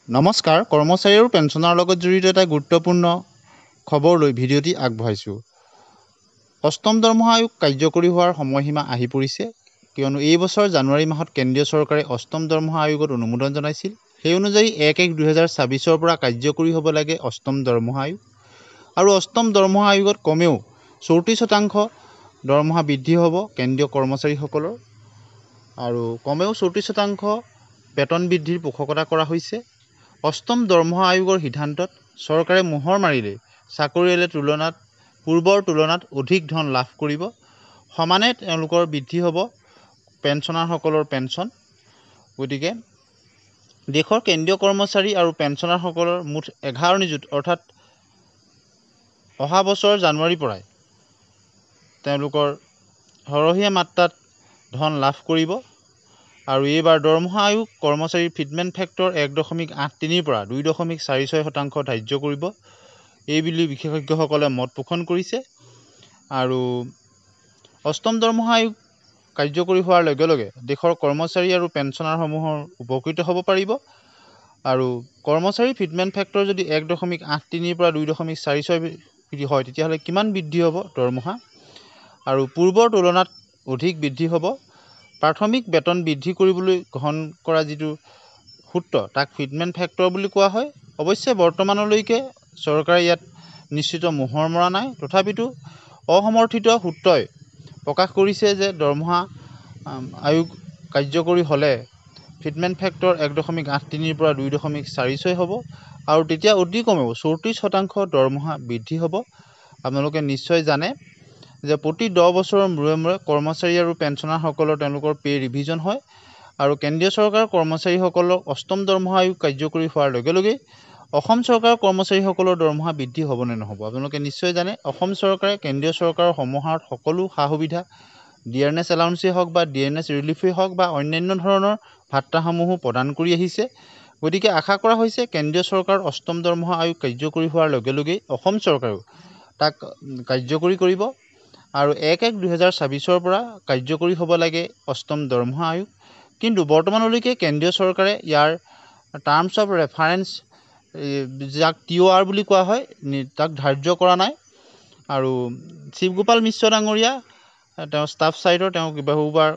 নমস্কাৰ, কৰ্মচাৰী আৰু পেঞ্চনৰ লগত জড়িত এটা গুৰুত্বপূৰ্ণ খবৰ লৈ ভিডিঅ'টি আগবঢ়াইছোঁ। অষ্টম দৰমহা আয়োগ কাৰ্যকৰী হোৱাৰ সময়সীমা আহি পৰিছে, কিয়নো এই বছৰ জানুৱাৰী মাহত কেন্দ্ৰীয় চৰকাৰে অষ্টম দৰমহা আয়োগত অনুমোদন জনাইছিল। সেই অনুযায়ী 1-1-2024 পৰা কাৰ্যকৰী হ'ব লাগে অষ্টম দৰমহা আয়োগ। আৰু অষ্টম দৰমহা আয়োগত কমেও 34% দৰমহা বৃদ্ধি হ'ব কেন্দ্ৰীয় কৰ্মচাৰীসকলৰ, আৰু কমেও 34% বেতন বৃদ্ধিৰ পোষকতা কৰা হৈছে। অষ্টম দৰমহা আয়োগৰ সিদ্ধান্তত চৰকাৰে মোহৰ মাৰিলে চাকৰিয়ালে পূৰ্বৰ তুলনাত অধিক ধন লাভ কৰিব। সমানে তেওঁলোকৰ বৃদ্ধি হ'ব পেঞ্চনাৰসকলৰ পেঞ্চন। গতিকে দেশৰ কেন্দ্ৰীয় কৰ্মচাৰী আৰু পেঞ্চনাৰসকলৰ মুঠ 11 নিযুত, অৰ্থাৎ অহা বছৰ জানুৱাৰীৰ পৰাই তেওঁলোকৰ সৰহীয়া মাত্ৰাত ধন লাভ কৰিব। আৰু এইবাৰ দৰমহা আয়োগ কৰ্মচাৰীৰ ফিটমেণ্ট ফেক্টৰ 1.83ৰ পৰা 2.46% ধাৰ্য কৰিব, এইবুলি বিশেষজ্ঞসকলে মত পোষণ কৰিছে। আৰু অষ্টম দৰমহা আয়োগ কাৰ্যকৰী হোৱাৰ লগে লগে দেশৰ কৰ্মচাৰী আৰু পেঞ্চনাৰসমূহৰ উপকৃত হ'ব পাৰিব। আৰু কৰ্মচাৰীৰ ফিটমেণ্ট ফেক্টৰ যদি 1.83ৰ পৰা 2.46 হয়, তেতিয়াহ'লে কিমান বৃদ্ধি হ'ব দৰমহা? আৰু পূৰ্বৰ তুলনাত অধিক বৃদ্ধি হ'ব। প্ৰাথমিক বেতন বৃদ্ধি কৰিবলৈ গ্ৰহণ কৰা যিটো সূত্ৰ, তাক ফিটমেণ্ট ফেক্টৰ বুলি কোৱা হয়। অৱশ্যে বৰ্তমানলৈকে চৰকাৰে ইয়াত নিশ্চিত মোহৰ মৰা নাই। তথাপিতো অসমৰ্থিত সূত্ৰই প্ৰকাশ কৰিছে যে দৰমহা আয়োগ কাৰ্যকৰী হ'লে ফিটমেণ্ট ফেক্টৰ 1.83ৰ পৰা 2.46 হ'ব, আৰু তেতিয়া অতি কমেও 34% দৰমহা বৃদ্ধি হ'ব। আপোনালোকে নিশ্চয় জানে যে প্ৰতি 10 বছৰৰ মূৰে মূৰে কৰ্মচাৰী আৰু পেঞ্চনাৰসকলৰ তেওঁলোকৰ পে' ৰিভিজন হয়। আৰু কেন্দ্ৰীয় চৰকাৰৰ কৰ্মচাৰীসকলৰ অষ্টম দৰমহা আয়োগ কাৰ্যকৰী হোৱাৰ লগে লগে অসম চৰকাৰৰ কৰ্মচাৰীসকলৰ দৰমহা বৃদ্ধি হ'ব নে নহ'ব? আপোনালোকে নিশ্চয় জানে অসম চৰকাৰে কেন্দ্ৰীয় চৰকাৰৰ সমাহাৰত সকলো সা সুবিধা, ডিআৰএছ এলাউন্সেই হওক বা ডিএনএছ ৰিলিফেই হওক বা অন্যান্য ধৰণৰ ভাত্তাসমূহো প্ৰদান কৰি আহিছে। গতিকে আশা কৰা হৈছে কেন্দ্ৰীয় চৰকাৰৰ অষ্টম দৰমহা আয়োগ কাৰ্যকৰী হোৱাৰ লগে লগেই অসম চৰকাৰেও তাক কাৰ্যকৰী কৰিব। আৰু 1-1-2024 পৰা কাৰ্যকৰী হ'ব লাগে অষ্টম দৰমহা আয়োগ। কিন্তু বৰ্তমানলৈকে কেন্দ্ৰীয় চৰকাৰে ইয়াৰ টাৰ্মছ অফ ৰেফাৰেঞ্চ, যাক TOR বুলি কোৱা হয়, তাক ধাৰ্য কৰা নাই। আৰু শিৱগোপাল মিশ্ৰ ডাঙৰীয়া তেওঁ ষ্টাফ ছাইডৰ তেওঁ বহুবাৰ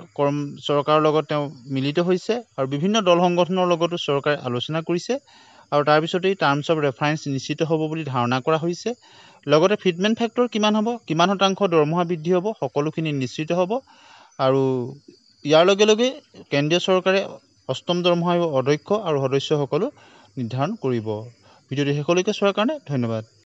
চৰকাৰৰ লগত তেওঁ মিলিত হৈছে, আৰু বিভিন্ন দল সংগঠনৰ লগতো চৰকাৰে আলোচনা কৰিছে। আৰু তাৰপিছতেই টাৰ্মছ অফ ৰেফাৰেঞ্চ নিশ্চিত হ'ব বুলি ধাৰণা কৰা হৈছে। লগতে ফিটমেণ্ট ফেক্টৰ কিমান হ'ব, কিমান শতাংশ দৰমহা বৃদ্ধি হ'ব, সকলোখিনি নিশ্চিত হ'ব। আৰু ইয়াৰ লগে লগে কেন্দ্ৰীয় চৰকাৰে অষ্টম দৰমহা আয়োগৰ অধ্যক্ষ আৰু সদস্যসকলো নিৰ্ধাৰণ কৰিব। ভিডিঅ'টো শেষলৈকে চোৱাৰ কাৰণে ধন্যবাদ।